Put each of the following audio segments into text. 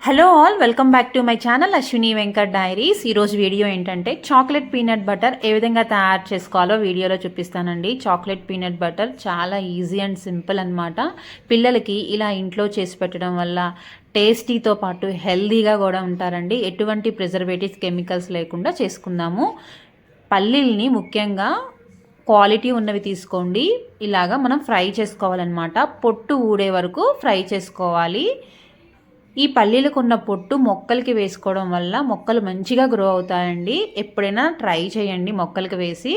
Hello all, welcome back to my channel Ashwini Venkat diaries. ఈరోజు video ఏంటంటే chocolate peanut butter ఏ విధంగా తయారు చేసుకోవాలో వీడియోలో చూపిస్తానండి. చాక్లెట్ పీనట్ బటర్ చాలా ఈజీ అండ్ సింపుల్ అనమాట. పిల్లలకి ఇలా ఇంట్లో చేసి పెట్టడం వల్ల టేస్టీతో పాటు హెల్దీగా కూడా ఉంటారండి. ఎటువంటి ప్రిజర్వేటివ్స్ కెమికల్స్ లేకుండా చేసుకుందాము. పల్లీల్ని ముఖ్యంగా క్వాలిటీ ఉన్నవి తీసుకోండి. ఇలాగా మనం ఫ్రై చేసుకోవాలన్నమాట. పొట్టు ఊడే వరకు ఫ్రై చేసుకోవాలి. ఈ పల్లీలకు ఉన్న పొట్టు మొక్కలకి వేసుకోవడం వల్ల మొక్కలు మంచిగా గ్రో అవుతాయండి. ఎప్పుడైనా ట్రై చేయండి మొక్కలకి వేసి.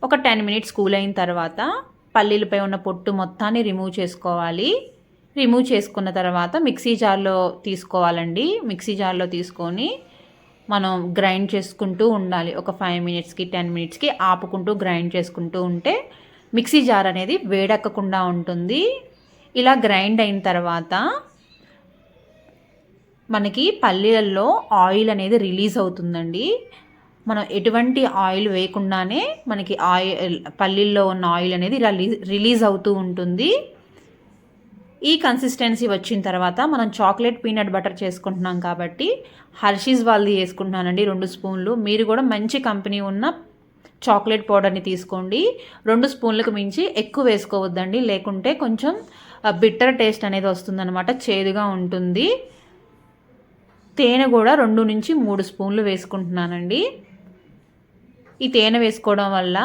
ఒక 10 మినిట్స్ కూల్ అయిన తర్వాత పల్లీలపై ఉన్న పొట్టు మొత్తాన్ని రిమూవ్ చేసుకోవాలి. రిమూవ్ చేసుకున్న తర్వాత మిక్సీ జార్లో తీసుకోవాలండి. మిక్సీ జార్లో తీసుకొని మనం గ్రైండ్ చేసుకుంటూ ఉండాలి. ఒక 5 మినిట్స్కి 10 మినిట్స్కి ఆపుకుంటూ గ్రైండ్ చేసుకుంటూ ఉంటే మిక్సీ జార్ అనేది వేడెక్కకుండా ఉంటుంది. ఇలా గ్రైండ్ అయిన తర్వాత మనకి పల్లీలలో ఆయిల్ అనేది రిలీజ్ అవుతుందండి. మనం ఎటువంటి ఆయిల్ వేయకుండానే మనకి పల్లీల్లో ఉన్న ఆయిల్ అనేది రిలీజ్ అవుతూ ఉంటుంది. ఈ కన్సిస్టెన్సీ వచ్చిన తర్వాత మనం చాక్లెట్ పీనట్ బటర్ చేసుకుంటున్నాం కాబట్టి హర్షీస్ వాళ్ళది వేసుకుంటున్నానండి 2 స్పూన్లు. మీరు కూడా మంచి కంపెనీ ఉన్న చాక్లెట్ పౌడర్ని తీసుకోండి. 2 స్పూన్లకు మించి ఎక్కువ వేసుకోవద్దండి, లేకుంటే కొంచెం బిట్టర్ టేస్ట్ అనేది వస్తుందన్నమాట, చేదుగా ఉంటుంది. తేనె కూడా 2 నుంచి 3 స్పూన్లు వేసుకుంటున్నానండి. ఈ తేనె వేసుకోవడం వల్ల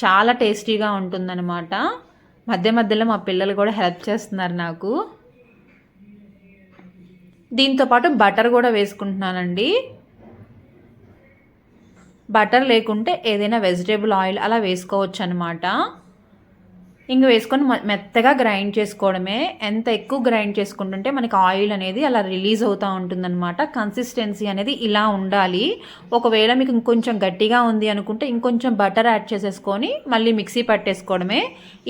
చాలా టేస్టీగా ఉంటుందన్నమాట. మధ్య మధ్యలో మా పిల్లలు కూడా హెల్ప్ చేస్తున్నారు నాకు. దీంతోపాటు బటర్ కూడా వేసుకుంటున్నానండి. బటర్ లేకుంటే ఏదైనా వెజిటేబుల్ ఆయిల్ అలా వేసుకోవచ్చు అనమాట. ఇంక వేసుకొని మెత్తగా గ్రైండ్ చేసుకోవడమే. ఎంత ఎక్కువ గ్రైండ్ చేసుకుంటుంటే మనకి ఆయిల్ అనేది అలా రిలీజ్ అవుతూ ఉంటుందన్నమాట. కన్సిస్టెన్సీ అనేది ఇలా ఉండాలి. ఒకవేళ మీకు ఇంకొంచెం గట్టిగా ఉంది అనుకుంటే ఇంకొంచెం బటర్ యాడ్ చేసేసుకొని మళ్ళీ మిక్సీ పట్టేసుకోవడమే.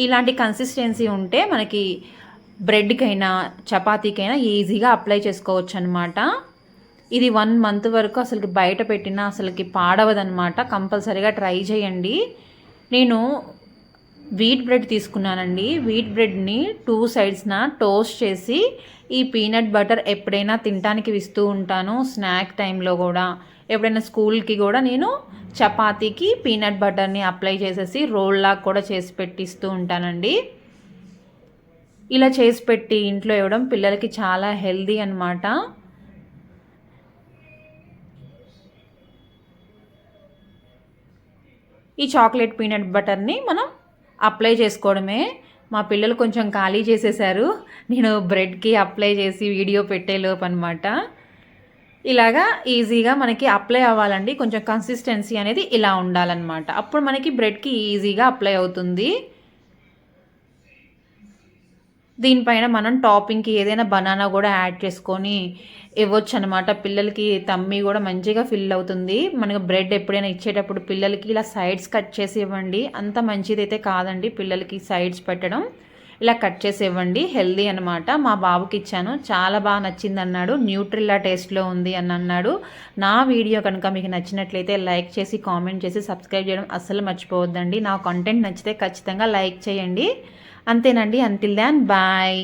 ఇలాంటి కన్సిస్టెన్సీ ఉంటే మనకి బ్రెడ్కైనా చపాతీకైనా ఈజీగా అప్లై చేసుకోవచ్చు అనమాట. ఇది 1 మంత్ వరకు అసలుకి బయట పెట్టినా అసలుకి పాడవదనమాట. కంపల్సరీగా ట్రై చేయండి. నేను వీట్ బ్రెడ్ తీసుకున్నానండి. వీట్ బ్రెడ్ని 2 సైడ్స్న టోస్ట్ చేసి ఈ పీనట్ బటర్ ఎప్పుడైనా తినడానికి ఇస్తూ ఉంటాను. స్నాక్ టైంలో కూడా, ఎప్పుడైనా స్కూల్కి కూడా నేను చపాతీకి పీనట్ బటర్ని అప్లై చేసేసి రోల్లాగా కూడా చేసి పెట్టిస్తూ ఉంటానండి. ఇలా చేసి పెట్టి ఇంట్లో ఇవ్వడం పిల్లలకి చాలా హెల్దీ అన్నమాట. ఈ చాక్లెట్ పీనట్ బటర్ని మనం అప్లై చేసుకోవడమే. మా పిల్లలు కొంచెం ఖాళీ చేసేసారు, నేను బ్రెడ్కి అప్లై చేసి వీడియో పెట్టేలోపు అనమాట. ఇలాగా ఈజీగా మనకి అప్లై అవ్వాలండి. కొంచెం కన్సిస్టెన్సీ అనేది ఇలా ఉండాలన్నమాట. అప్పుడు మనకి బ్రెడ్కి ఈజీగా అప్లై అవుతుంది. దీనిపైన మనం టాపింగ్కి ఏదైనా బనానా కూడా యాడ్ చేసుకొని ఇవ్వచ్చు అనమాట. పిల్లలకి తమ్మి కూడా మంచిగా ఫిల్ అవుతుంది. మనకు బ్రెడ్ ఎప్పుడైనా ఇచ్చేటప్పుడు పిల్లలకి ఇలా సైడ్స్ కట్ చేసి ఇవ్వండి. అంత మంచిదైతే కాదండి పిల్లలకి సైడ్స్ పెట్టడం. ఇలా కట్ చేసి ఇవ్వండి, హెల్దీ అనమాట. మా బాబుకి ఇచ్చాను, చాలా బాగా నచ్చింది అన్నాడు. న్యూట్రిల్లా టేస్ట్లో ఉంది అని అన్నాడు. నా వీడియో కనుక మీకు నచ్చినట్లయితే లైక్ చేసి కామెంట్ చేసి సబ్స్క్రైబ్ చేయడం అస్సలు మర్చిపోవద్దండి. నా కంటెంట్ నచ్చితే ఖచ్చితంగా లైక్ చేయండి. అంతేనండి. Until then bye.